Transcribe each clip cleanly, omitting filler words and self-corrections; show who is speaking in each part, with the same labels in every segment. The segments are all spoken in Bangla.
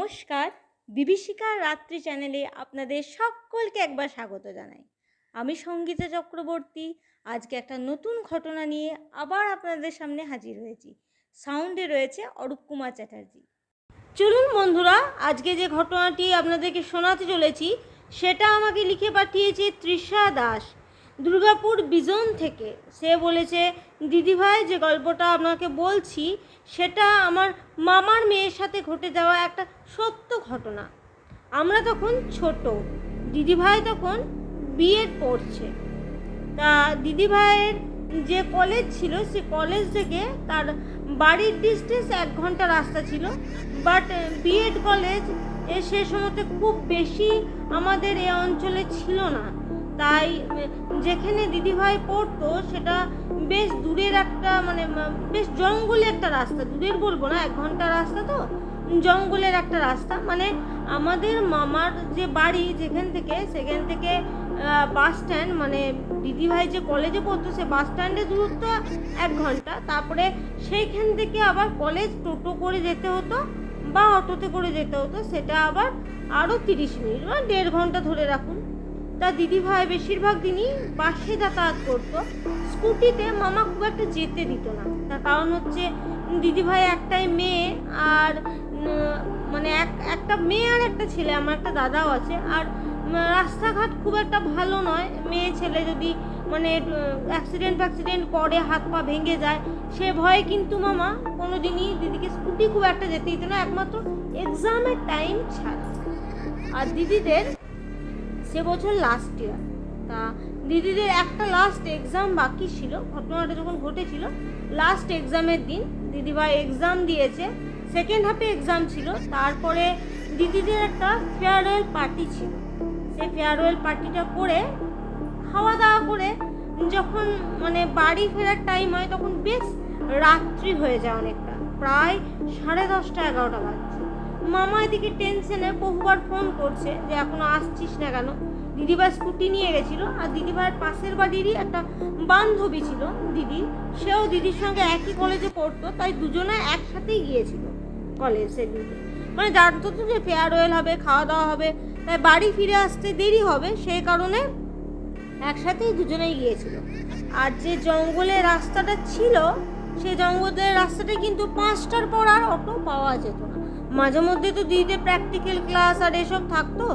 Speaker 1: নমস্কার, বিভীষিকার রাত্রি চ্যানেলে আপনাদের সকলকে একবার স্বাগত জানাই। আমি সঙ্গীতা চক্রবর্তী। আজকে একটা নতুন ঘটনা নিয়ে আবার আপনাদের সামনে হাজির হয়েছি। সাউন্ডে রয়েছে অরূপ কুমার চ্যাটার্জি। চলুন বন্ধুরা, আজকে যে ঘটনাটি আপনাদেরকে শোনাতে চলেছি সেটা আমাকে লিখে পাঠিয়েছে তৃষা দাস, দুর্গাপুর বিজন থেকে। সে বলেছে, দিদিভাই যে গল্পটা আপনাকে বলছি সেটা আমার মামার মেয়ের সাথে ঘটে যাওয়া একটা সত্য ঘটনা। আমরা তখন ছোট, দিদিভাই তখন বিএড পড়ছে। তা দিদিভাইয়ের যে কলেজ ছিল সে কলেজ থেকে তার বাড়ির ডিস্টেন্স 1 ঘন্টা রাস্তা ছিল। বাট বিএড কলেজ সে সময়তে খুব বেশি আমাদের এই অঞ্চলে ছিল না। তাই যেখানে দিদিভাই পড়তো সেটা বেশ দূরের একটা বেশ জঙ্গলে একটা রাস্তা, দূরের বলবো না, 1 ঘন্টা রাস্তা, তো জঙ্গলের একটা রাস্তা। আমাদের মামার যে বাড়ি সেখান থেকে বাস স্ট্যান্ড, দিদিভাই যে কলেজে পড়তো সে বাস স্ট্যান্ডের দূরত্ব 1 ঘন্টা। তারপরে সেইখান থেকে আবার কলেজ টোটো করে যেতে হতো বা অটোতে করে যেতে হতো, সেটা আবার আরও 30 মিনিট, 1.5 ঘন্টা ধরে রাখুন। তা দিদিভাই বেশিরভাগ দিনই বাসে যাতায়াত করতো, স্কুটিতে মামা খুব একটা যেতে দিত না। তার কারণ হচ্ছে দিদিভাই একটাই মেয়ে, আর একটা মেয়ে আর একটা ছেলে, আমার একটা দাদাও আছে, আর রাস্তাঘাট খুব একটা ভালো নয়। মেয়ে ছেলে যদি অ্যাক্সিডেন্ট করে, হাত পা ভেঙে যায়, সে ভয়ে কিন্তু মামা কোনোদিনই দিদিকে স্কুটি খুব একটা যেতে দিত না, একমাত্র এক্সামের টাইম ছাড়া। আর দিদিদের সে বছর লাস্ট ইয়ার, তা দিদিদের একটা লাস্ট এক্সাম বাকি ছিল। ঘটনাটা যখন ঘটেছিল লাস্ট এক্সামের দিন দিদিভাই এক্সাম দিয়েছে, সেকেন্ড হাফে এক্সাম ছিল। তারপরে দিদিদের একটা ফেয়ারওয়েল পার্টি ছিল। সেই ফেয়ারওয়েল পার্টিটা করে খাওয়া দাওয়া করে যখন বাড়ি ফেরার টাইম হয় তখন বেশ রাত্রি হয়ে যায়, অনেকটা, প্রায় 10:30 11টা বাজছে। মামা এদিকে টেনশনে বহুবার ফোন করছে যে এখনো আসছিস না কেন। দিদিভাই স্কুটি নিয়ে গেছিলো, আর দিদিভাইয়ের পাশের বাড়িরই একটা বান্ধবী ছিল দিদি, সেও দিদির সঙ্গে একই কলেজে পড়তো, তাই দুজনে একসাথেই গিয়েছিল কলেজ সেদিনকে। জানতো তো যে ফেয়ারওয়েল হবে, খাওয়া দাওয়া হবে, তাই বাড়ি ফিরে আসতে দেরি হবে, সেই কারণে একসাথেই দুজনেই গিয়েছিল। আর যে জঙ্গলের রাস্তাটা ছিল সেই জঙ্গলের রাস্তাটা কিন্তু 5টার পর আর অটো পাওয়া যেত না। মাঝে মধ্যে তো দিদিদের প্র্যাকটিক্যাল ক্লাস আর এসব থাকতো,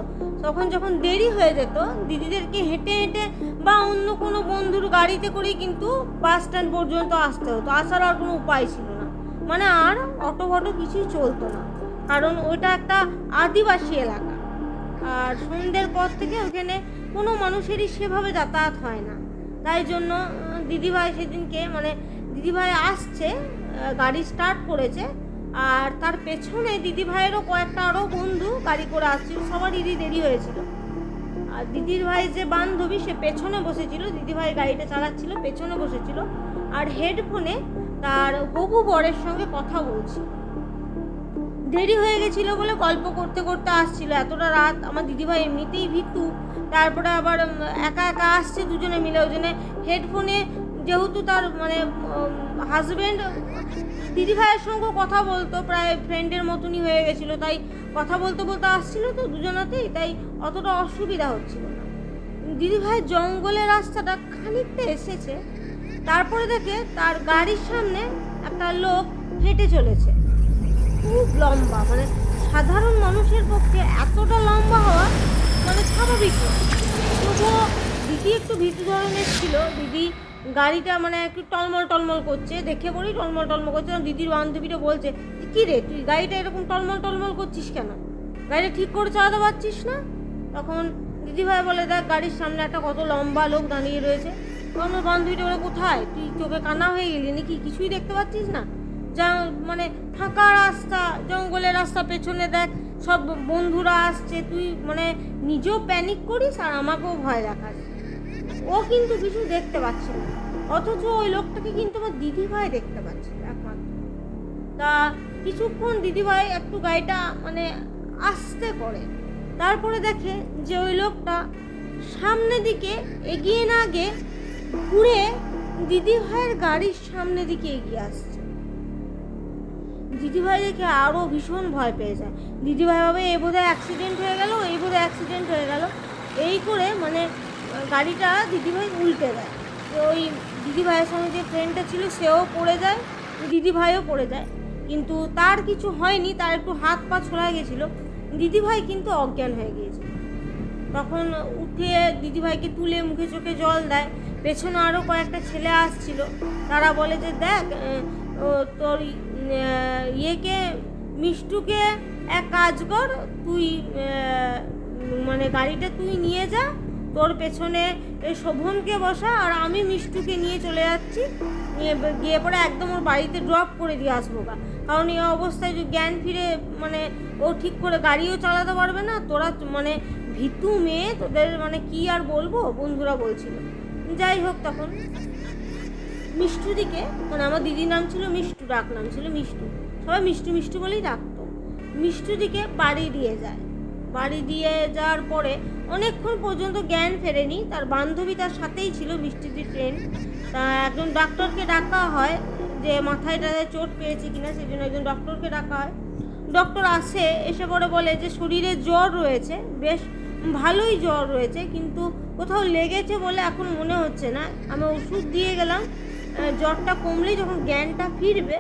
Speaker 1: তখন যখন দেরি হয়ে যেত দিদিদেরকে হেঁটে হেঁটে বা অন্য কোনো বন্ধুর গাড়িতে করেই কিন্তু বাস স্ট্যান্ড পর্যন্ত আসতে হতো। আসার আর কোনো উপায় ছিল না, আর অটো ফটো কিছুই চলতো না, কারণ ওইটা একটা আদিবাসী এলাকা। আর সন্ধ্যের পর থেকে ওখানে কোনো মানুষেরই সেভাবে যাতায়াত হয় না। তাই জন্য দিদিভাই সেদিনকে দিদিভাই আসছে, গাড়ি স্টার্ট করেছে, আর তার পেছনে দিদিভাইয়েরও কয়েকটা আরও বন্ধু গাড়ি করে আসছিল, সবারই দেরি হয়েছিল। আর দিদির ভাই যে বান্ধবী সে পেছনে বসেছিল, দিদিভাই গাড়িটা চালাচ্ছিল, পেছনে বসেছিল, আর হেডফোনে তার হবু বরের সঙ্গে কথা বলছিল। দেরি হয়ে গেছিল বলে গল্প করতে করতে আসছিল। এতটা রাত, আমার দিদিভাই এমনিতেই ভীতু, তারপরে আবার একা একা আসছে দুজনে মিলে। ওই জন্য হেডফোনে, যেহেতু তার হাজব্যান্ড দিদিভাইয়ের সঙ্গে কথা বলতো, প্রায় ফ্রেন্ডের মতনই হয়ে গেছিলো, তাই কথা বলতে বলতে আসছিল তো দুজনাতেই, তাই অতটা অসুবিধা হচ্ছিল না। দিদিভাই জঙ্গলের রাস্তাটা খানিকটা এসেছে, তারপরে দেখে তার গাড়ির সামনে একটা লোক হেঁটে চলেছে, খুব লম্বা, সাধারণ মানুষের পক্ষে এতটা লম্বা হওয়া স্বাভাবিক না। তবুও দিদি একটু ভীতু ধরনের ছিল। দিদি গাড়িটা একটু টলমল করছে, দেখে পড়ি টলমল করছে। দিদির বান্ধবীটা বলছে, কী রে তুই গাড়িটা এরকম টলমল করছিস কেন, গাড়িটা ঠিক করে চালাতে পারছিস না? তখন দিদিভাই বলে, দেখ গাড়ির সামনে একটা কত লম্বা লোক দাঁড়িয়ে রয়েছে। তখন বান্ধবীটা বলে, কোথায়, তুই চোখে কানা হয়ে গেলি নাকি, কিছুই দেখতে পাচ্ছিস না? যা ফাঁকা রাস্তা, জঙ্গলের রাস্তা, পেছনে দেখ সব বন্ধুরা আসছে, তুই নিজেও প্যানিক করিস আর আমাকেও ভয় দেখাস। ও কিন্তু কিছু দেখতে পাচ্ছে না, অথচ ওই লোকটাকে কিন্তু আমার দিদিভাই দেখতে পাচ্ছে একমাত্র। তা কিছুক্ষণ দিদিভাই একটু গাড়িটা আস্তে করে, তারপরে দেখে যে ওই লোকটা সামনে দিকে এগিয়ে না গিয়ে ঘুরে দিদিভাইয়ের গাড়ির সামনে দিকে এগিয়ে আসছে। দিদিভাই দেখে আরও ভীষণ ভয় পেয়ে যায়। দিদিভাই ভাবে এই বোধহয় অ্যাক্সিডেন্ট হয়ে গেল, এই বোধহয় অ্যাক্সিডেন্ট হয়ে গেল, এই করে মানে গাড়িটা দিদিভাই উল্টে দেয়। তো ওই দিদিভাইয়ের সঙ্গে যে ফ্রেন্ডটা ছিল সেও পড়ে যায়, দিদিভাইও পড়ে যায়, কিন্তু তার কিছু হয়নি, তার একটু হাত পা ছোড়া গেছিলো। দিদিভাই কিন্তু অজ্ঞান হয়ে গিয়েছিল। তখন উঠে দিদিভাইকে তুলে মুখে চোখে জল দেয়। পেছনে আরও কয়েকটা ছেলে আসছিল, তারা বলে যে দেখ তোর ইয়েকে মিষ্টুকে এক কাজ কর, তুই মানে গাড়িটা তুই নিয়ে যা, তোর পেছনে শোভনকে বসা, আর আমি মিষ্টুকে নিয়ে চলে যাচ্ছি, নিয়ে গিয়ে পরে একদম ওর বাড়িতে ড্রপ করে দিয়ে আসবো গা। কারণ এই অবস্থায় যে জ্ঞান ফিরে মানে ও ঠিক করে গাড়িও চালাতে পারবে না, তোরা মানে ভীতু মেয়ে, তোদের মানে কি আর বলবো, বন্ধুরা বলছিল। যাই হোক, তখন মিষ্টু দিকে, মানে আমার দিদির নাম ছিল মিষ্টু, ডাক নাম ছিল মিষ্টু, সবাই মিষ্টু মিষ্টু বলেই ডাকতো। মিষ্টু দিকে বাড়ি দিয়ে যায়। বাড়ি দিয়ে যাওয়ার পরে অনেকক্ষণ পর্যন্ত জ্ঞান ফেরেনি। তার বান্ধবী তার সাথেই ছিল, মিষ্টিদির ফ্রেন্ড। তা একজন ডাক্তারকে ডাকা হয় যে মাথায় টাথায় চোট পেয়েছে কিনা, সেই জন্য একজন ডক্টরকে ডাকা হয়। ডক্টর আসে, এসে পরে বলে যে শরীরে জ্বর রয়েছে, বেশ ভালোই জ্বর রয়েছে, কিন্তু কোথাও লেগেছে বলে এখন মনে হচ্ছে না। আমি ওষুধ দিয়ে গেলাম, জ্বরটা কমলেই যখন জ্ঞানটা ফিরবে,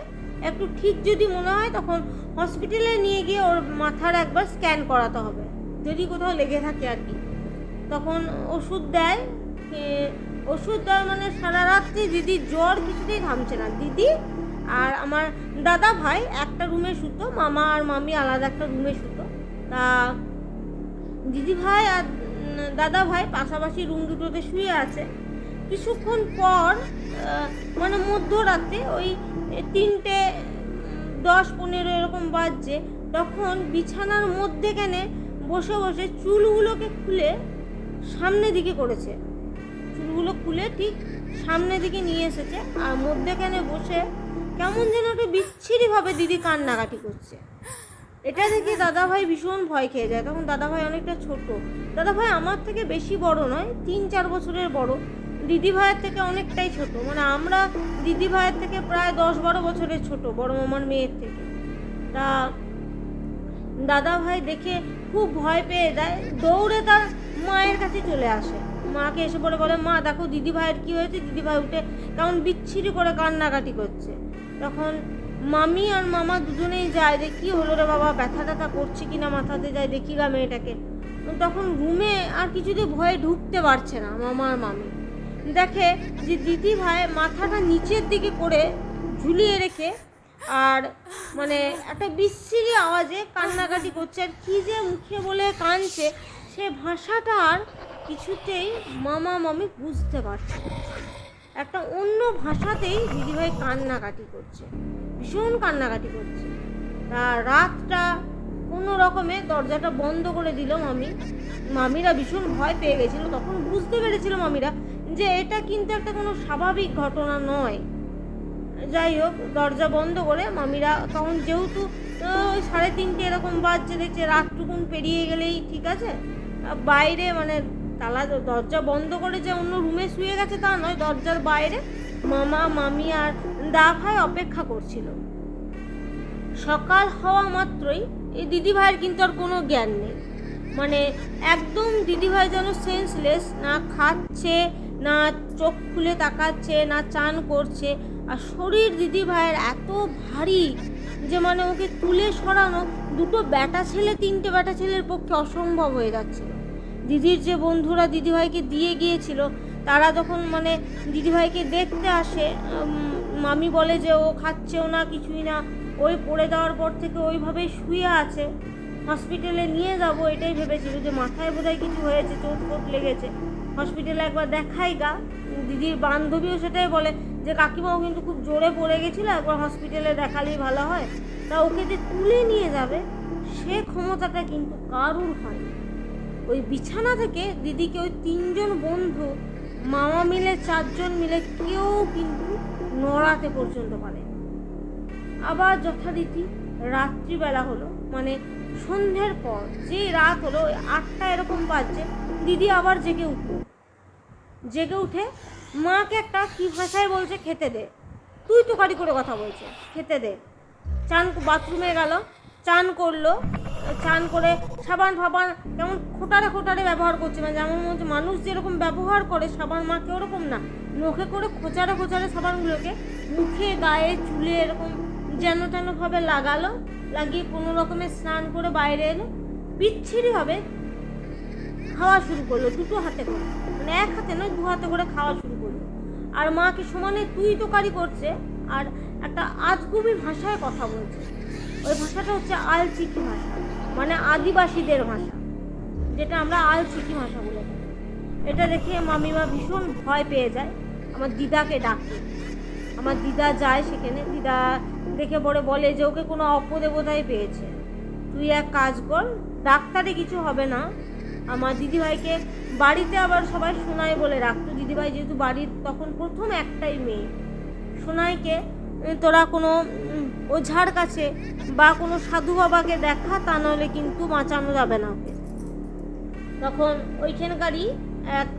Speaker 1: একটু ঠিক যদি মনে হয় তখন হসপিটালে নিয়ে গিয়ে ওর মাথার একবার স্ক্যান করাতে হবে, যদি কোথাও লেগে থাকে আর কি। তখন ওষুধ দেয়। ওষুধ দেওয়ার মানে সারা রাত্রি দিদির জ্বর কিছুতেই থামছে না। দিদি আর আমার দাদা ভাই একটা রুমে শুতো, মামা আর মামি আলাদা একটা রুমে শুতো। তা দিদি ভাই আর দাদা ভাই পাশাপাশি রুম দুটোতে শুয়ে আছে। কিছুক্ষণ পর মানে মধ্যরাতে ওই 3:10-15 এরকম বাজছে, তখন বিছানার মধ্যেখানে বসে বসে চুলগুলোকে খুলে সামনের দিকে করেছে, চুলগুলো খুলে ঠিক সামনের দিকে নিয়ে এসেছে, আর মধ্যেখানে বসে কেমন যেন একটু বিচ্ছিরিভাবে দিদি কান্নাকাটি করছে। এটা দেখে দাদাভাই ভীষণ ভয় খেয়ে যায়। তখন দাদাভাই অনেকটা ছোট, দাদাভাই আমার থেকে বেশি বড় নয়, 3-4 বছরের বড়, দিদিভাইয়ের থেকে অনেকটাই ছোট, মানে আমরা দিদিভাইয়ের থেকে প্রায় 10-12 বছরের ছোট, বড় মামার মেয়ের থেকে। তা দাদাভাই দেখে খুব ভয় পেয়ে যায়, দৌড়ে তার মায়ের কাছে চলে আসে। মাকে এসে পরে বলে, মা দেখো দিদিভাইয়ের কী হয়েছে। দিদিভাই উঠে কেমন বিচ্ছিরি করে কান্নাকাটি করছে। তখন মামি আর মামা দুজনেই যায়, যে কী হলো রে বাবা, ব্যথা ট্যাথা করছে কিনা মাথাতে, যায় দেখি গা মেয়েটাকে। তখন রুমে আর কিছুতে ভয়ে ঢুকতে পারছে না মামা আর মামি। দেখে যে দিদিভাই মাথাটা নিচের দিকে করে ঝুলিয়ে রেখে আর মানে একটা বিচ্ছিরি আওয়াজে কান্নাকাটি করছে, আর কী যে মুখে বলে কাঁদছে সে ভাষাটা আর কিছুতেই মামা মামি বুঝতে পারছে না। একটা অন্য ভাষাতেই দিদিভাই কান্নাকাটি করছে, ভীষণ কান্নাকাটি করছে। তা রাতটা কোনো রকমে দরজাটা বন্ধ করে দিল মামিরা ভীষণ ভয় পেয়ে গেছিলো। তখন বুঝতে পেরেছিল মামিরা যে এটা কিন্তু একটা কোনো স্বাভাবিক ঘটনা নয়। যাই হোক, দরজা বন্ধ করে মামিরা তখন যেহেতু ওই 3:30 এরকম বাজছে, দেখছে রাতটুকুন পেরিয়ে গেলেই ঠিক আছে, বাইরে মানে তালা দরজা বন্ধ করে যে অন্য রুমে শুয়ে গেছে তা নয়, দরজার বাইরে মামা মামি আর দা ভাই অপেক্ষা করছিল। সকাল হওয়া মাত্রই এই দিদিভাইয়ের কিন্তু আর কোনো জ্ঞান নেই, মানে একদম দিদিভাই যেন সেন্সলেস, না খাচ্ছে, না চোখ খুলে তাকাচ্ছে, না চান করছে। আর শরীর দিদিভাইয়ের এত ভারী যে মানে ওকে তুলে সরানো 2 ব্যাটা ছেলে 3টে ব্যাটা ছেলের পক্ষে অসম্ভব হয়ে যাচ্ছিল। দিদির যে বন্ধুরা দিদিভাইকে দিয়ে গিয়েছিল, তারা যখন মানে দিদিভাইকে দেখতে আসে, মামি বলে যে ও খাচ্ছেও না, কিছুই না, ওই পড়ে যাওয়ার পর থেকে ওইভাবেই শুয়ে আছে, হসপিটালে নিয়ে যাব এটাই ভেবেছিল, যে মাথায় বোধহয় কিছু হয়েছে, চোট ফোট লেগেছে, হসপিটালে একবার দেখাই গা। দিদির বান্ধবীও সেটাই বলে যে কাকিমাও কিন্তু খুব জোরে পড়ে গেছিলো, একবার হসপিটালে দেখালেই ভালো হয়। তা ওকে যে তুলে নিয়ে যাবে সে ক্ষমতাটা কিন্তু কারুর হয়নি। ওই বিছানা থেকে দিদিকে ওই 3 জন বন্ধু, মামা মিলে 4 জন মিলে কেউ কিন্তু নড়াতে পর্যন্ত পারে। আবার যথারীতি রাত্রিবেলা হলো, মানে সন্ধ্যের পর যে রাত হলো, 8টা এরকম বাজছে, দিদি আবার জেগে উঠে মাকে একটা কী ভাষায় বলছে, খেতে দে, তুই তো কারি করে কথা বলছে, খেতে দে, বাথরুমে গেল, চান করলো, চান করে সাবান ফাবান কেমন খোটারে খোটারে ব্যবহার করছে, মানে যেমন মানুষ যেরকম ব্যবহার করে সাবান মাকে ওরকম না, নখে করে খোঁচারে খোঁচারে সাবানগুলোকে মুখে গায়ে চুলে এরকম যেন তেনভাবে লাগালো, লাগিয়ে কোনো রকমের স্নান করে বাইরে এলো, বিচ্ছিরিভাবে খাওয়া শুরু করলো দুটো হাতে করে, মানে এক হাতে নয়, দু হাতে করে খাওয়া শুরু করলো। আর মাকে সমানে তুই তোকারি করছে, আর একটা আজগুবি ভাষায় কথা বলছে। ওই ভাষাটা হচ্ছে আলচিকি ভাষা, মানে আদিবাসীদের ভাষা, যেটা আমরা আলচিকি ভাষা বলে থাকি। এটা দেখে মামিমা ভীষণ ভয় পেয়ে যায়, আমার দিদাকে ডাকে। আমার দিদা যায় সেখানে, দিদা দেখে পরে বলে যে ওকে কোনো অপদেবতাই পেয়েছে, তুই এক কাজ কর, ডাক্তারে কিছু হবে না। আমার দিদিভাইকে বাড়িতে আবার সবাই সোনাই বলে রাখতো, দিদিভাই যেহেতু বাড়ির তখন প্রথম একটাই মেয়ে, সোনাইকে তোরা কোনো ওঝার কাছে বা কোনো সাধু বাবাকে দেখা, তা নাহলে কিন্তু বাঁচানো যাবে না ওকে। তখন ওইখানকারই এক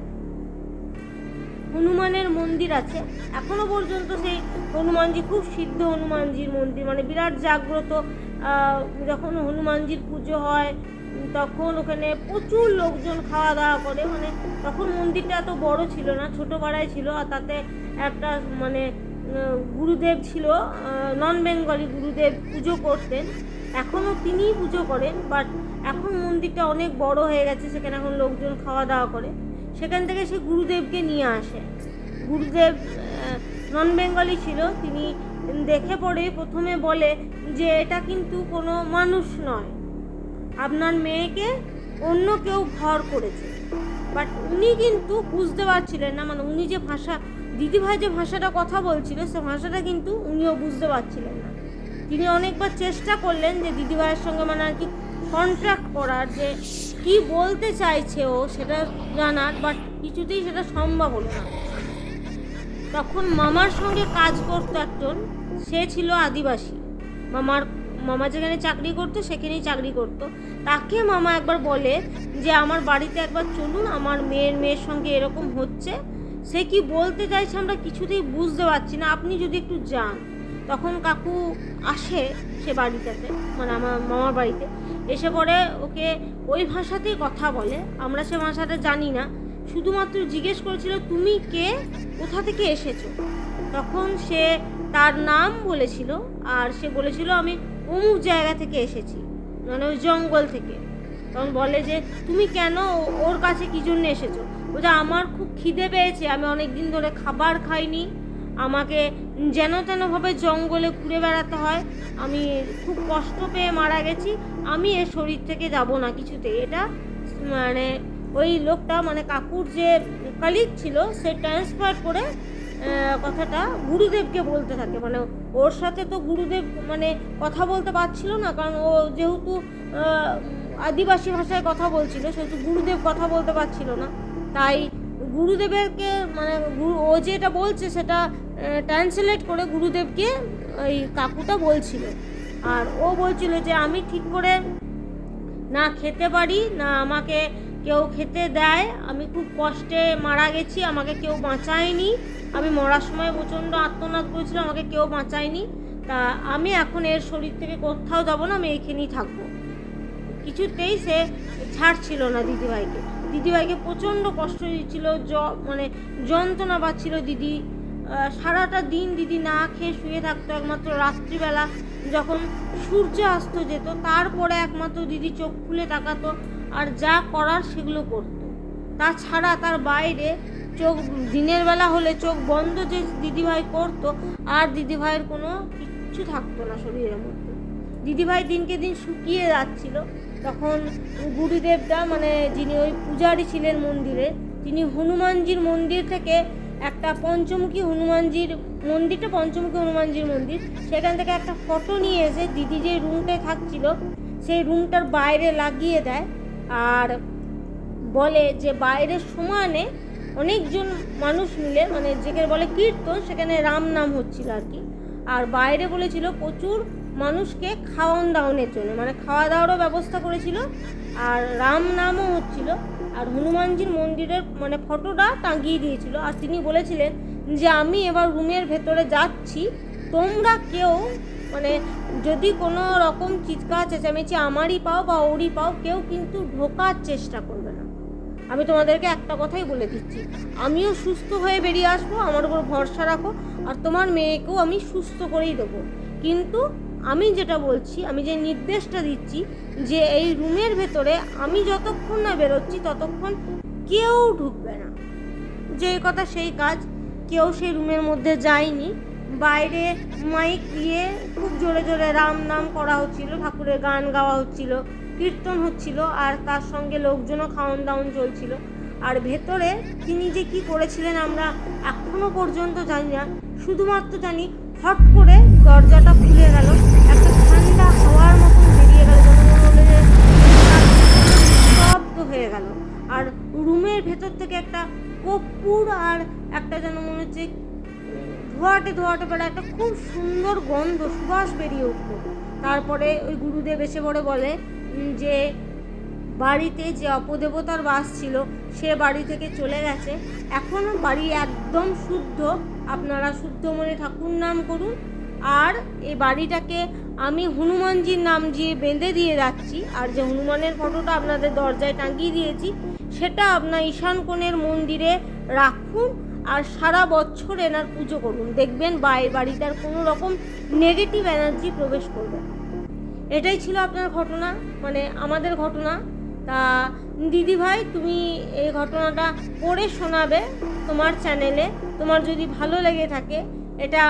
Speaker 1: হনুমানের মন্দির আছে, এখনো পর্যন্ত সেই হনুমানজি খুব সিদ্ধ হনুমানজির মন্দির, মানে বিরাট জাগ্রত। যখন হনুমানজির পুজো হয় তখন ওখানে প্রচুর লোকজন খাওয়া দাওয়া করে, মানে তখন মন্দিরটা এত বড় ছিল না, ছোটো পাড়ায় ছিল, আর তাতে একটা মানে গুরুদেব ছিল, নন বেঙ্গলি গুরুদেব পুজো করতেন, এখনও তিনিই পুজো করেন, বাট এখন মন্দিরটা অনেক বড় হয়ে গেছে, সেখানে এখন লোকজন খাওয়া দাওয়া করে। সেখান থেকে সে গুরুদেবকে নিয়ে আসে। গুরুদেব নন বেঙ্গলি ছিল, তিনি দেখে পড়ে প্রথমে বলে যে এটা কিন্তু কোনো মানুষ নয়, আপনার মেয়েকে অন্য কেউ ঘর করেছে। বাট উনি কিন্তু বুঝতে পারছিলেন না, মানে উনি যে ভাষা, দিদিভাই যে ভাষাটা কথা বলছিল সে ভাষাটা কিন্তু উনিও বুঝতে পারছিলেন না। তিনি অনেকবার চেষ্টা করলেন যে দিদিভাইয়ের সঙ্গে মানে আর কি কন্ট্যাক্ট করার, যে কি বলতে চাইছে ও সেটা জানার, বাট কিছুতেই সেটা সম্ভব হলো না। তখন মামার সঙ্গে কাজ করতো একজন, সে ছিল আদিবাসী, মামা যেখানে চাকরি করতো সেখানেই চাকরি করতো। তাকে মামা একবার বলে যে আমার বাড়িতে একবার চলুন, আমার মেয়ের সঙ্গে এরকম হচ্ছে, সে কি বলতে চাইছে আমরা কিছুতেই বুঝতে পারছি না, আপনি যদি একটু যান। তখন কাকু আসে সে বাড়িটাতে, মানে আমার মামার বাড়িতে, এসে পরে ওকে ওই ভাষাতেই কথা বলে, আমরা সে ভাষাটা জানি না, শুধুমাত্র জিজ্ঞেস করেছিল তুমি কে, কোথা থেকে এসেছো। তখন সে তার নাম বলেছিল, আর সে বলেছিল আমি অমুক জায়গা থেকে এসেছি, মানে ওই জঙ্গল থেকে। তখন বলে যে তুমি কেন ওর কাছে কী জন্য এসেছো? বলছে আমার খুব খিদে পেয়েছে, আমি অনেক দিন ধরে খাবার খাইনি, আমাকে যেন তেনভাবে জঙ্গলে ঘুরে বেড়াতে হয়, আমি খুব কষ্ট পেয়ে মারা গেছি, আমি এর শরীর থেকে যাব না কিছুতেই। এটা মানে ওই লোকটা, মানে কাকুর যে কলিগ ছিল, সে ট্রান্সফার করে কথাটা গুরুদেবকে বলতে থাকে, মানে ওর সাথে তো গুরুদেব মানে কথা বলতে পারছিল না, কারণ ও যেহেতু আদিবাসী ভাষায় কথা বলছিল, সেহেতু গুরুদেব কথা বলতে পারছিল না, তাই গুরুদেবেরকে মানে ও যেটা বলছে সেটা ট্রান্সলেট করে গুরুদেবকে ওই কাকুটা বলছিল। আর ও বলছিল যে আমি ঠিক করে না খেতে পারি না আমাকে কেউ খেতে দেয়, আমি খুব কষ্টে মারা গেছি, আমাকে কেউ বাঁচায়নি, আমি মরার সময় প্রচণ্ড আর্তনাদ করেছিলাম, আমাকে কেউ বাঁচায়নি, তা আমি এখন এর শরীর থেকে কোথাও যাব না, আমি এইখানেই থাকবো। কিছুতেই সে ছাড়ছিল না দিদিভাইকে প্রচণ্ড কষ্ট দিচ্ছিল, মানে যন্ত্রণা পাচ্ছিল দিদি। সারাটা দিন দিদি না খেয়ে শুয়ে থাকতো, একমাত্র রাত্রিবেলা যখন সূর্য অস্ত যেত তারপরে একমাত্র দিদি চোখ খুলে তাকাতো, আর যা করার সেগুলো করতো, তাছাড়া তার বাইরে চোখ দিনের বেলা হলে চোখ বন্ধ যে দিদিভাই করতো, আর দিদিভাইয়ের কোনো কিচ্ছু থাকতো না শরীরের মধ্যে। দিদিভাই দিনকে দিন শুকিয়ে যাচ্ছিল। তখন গুরুদেবটা, মানে যিনি ওই পূজারী ছিলেন মন্দিরে, তিনি হনুমানজির মন্দির থেকে একটা পঞ্চমুখী হনুমানজির মন্দির, সেখান থেকে একটা ফটো নিয়ে এসে দিদি যে রুমটায় থাকছিল সেই রুমটার বাইরে লাগিয়ে দেয়, আর বলে যে বাইরের সমানে অনেকজন মানুষ মিলে, মানে যেখানে বলে কীর্তন, সেখানে রাম নাম হচ্ছিল আর কি, আর বাইরে বলেছিল প্রচুর মানুষকে খাওয়ান দাওয়ানের জন্য, মানে খাওয়া দাওয়ারও ব্যবস্থা করেছিল, আর রাম নামও হচ্ছিল, আর হনুমানজির মন্দিরের মানে ফটোটা টাঙিয়ে দিয়েছিল। আর তিনি বলেছিলেন যে আমি এবার রুমের ভেতরে যাচ্ছি, তোমরা কেউ মানে যদি কোনো রকম চিৎকার চেঁচামেচি আমারই পাও বা ওরই পাও, কেউ কিন্তু ঢোকার চেষ্টা করবে না। আমি তোমাদেরকে একটা কথাই বলে দিচ্ছি, আমিও সুস্থ হয়ে বেরিয়ে আসবো, আমার উপর ভরসা রাখো, আর তোমার মেয়েকেও আমি সুস্থ করেই দেবো। কিন্তু আমি যেটা বলছি, আমি যে নির্দেশটা দিচ্ছি যে এই রুমের ভেতরে আমি যতক্ষণ না বেরোচ্ছি ততক্ষণ কেউ ঢুকবে না। যে কথা সেই কাজ, কেউ সেই রুমের মধ্যে যায়নি। বাইরে মাইক দিয়ে খুব জোরে জোরে রাম নাম করা হচ্ছিল, ঠাকুরের গান গাওয়া হচ্ছিল, কীর্তন হচ্ছিল, আর তার সঙ্গে লোকজনও খাওয়ান দাওয়ান চলছিল। আর ভেতরে তিনি যে কি করেছিলেন আমরা এখনো পর্যন্ত জানি না। শুধুমাত্র জানি হট করে দরজাটা খুলে গেল, একটা ঠান্ডা হাওয়ার মতন বেরিয়ে গেল, যেন মনে হলো যে স্তব্ধ হয়ে গেল। আর রুমের ভেতর থেকে একটা কর্পূর আর একটা যেন মনে হচ্ছে ধোয়াটে ধোয়াটে বেড়া একটা খুব সুন্দর গন্ধ, সুবাস বেরিয়ে উঠল। তারপরে ওই গুরুদেব এসে পড়ে বলে যে বাড়িতে যে অপদেবতার বাস ছিল সে বাড়ি থেকে চলে গেছে, এখন বাড়ি একদম শুদ্ধ, আপনারা শুদ্ধ মনে ঠাকুর নাম করুন। আর এই বাড়িটাকে আমি হনুমানজির নাম দিয়ে বেঁধে দিয়ে যাচ্ছি, আর যে হনুমানের ফটোটা আপনাদের দরজায় টাঙিয়ে দিয়েছি সেটা আপনার ঈশান কোণের মন্দিরে রাখুন, আর সারা বছর এনার পুজো করুন, দেখবেন বাড়িটার কোনো রকম নেগেটিভ এনার্জি প্রবেশ করবে না। এটাই ছিল আপনার ঘটনা, মানে আমাদের ঘটনা। তা দিদিভাই, তুমি এই ঘটনাটা পড়ে শোনাবে তোমার চ্যানেলে, তোমার যদি ভালো লেগে থাকে। এটা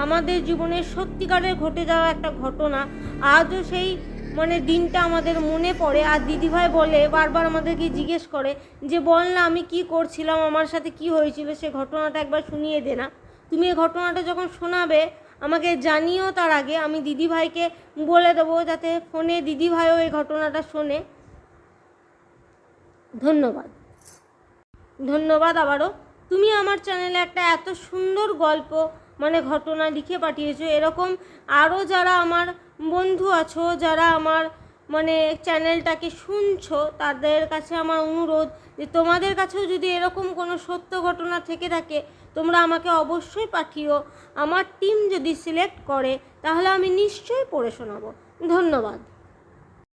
Speaker 1: আমাদের জীবনের সত্যিকারের ঘটে যাওয়া একটা ঘটনা। আজও সেই মানে দিনটা আমাদের মনে পড়ে। আর দিদিভাই বলে, বারবার আমাদেরকে জিজ্ঞেস করে যে বল না আমি কি করছিলাম, আমার সাথে কি হয়েছিল, সে ঘটনাটা একবার শুনিয়ে দে না। তুমি এই ঘটনাটা যখন শোনাবে আমাকে জানিও, তার আগে আমি দিদিভাইকে বলে দেবো যাতে ফোনে দিদিভাইও এই ঘটনাটা শোনে। ধন্যবাদ, ধন্যবাদ আবারও। তুমি আমার চ্যানেলে একটা এত সুন্দর গল্প মানে ঘটনা লিখে পাঠিয়েছো। এরকম আরও যারা আমার বন্ধু আছো, যারা আমার মানে চ্যানেলটাকে শুনছো, তাদের কাছে আমার অনুরোধ যে তোমাদের কাছেও যদি এরকম কোনো সত্য ঘটনা থেকে থাকে তোমরা আমাকে অবশ্যই পাঠিও। আমার টিম যদি সিলেক্ট করে তাহলে আমি নিশ্চয়ই পড়ে শোনাবো। ধন্যবাদ।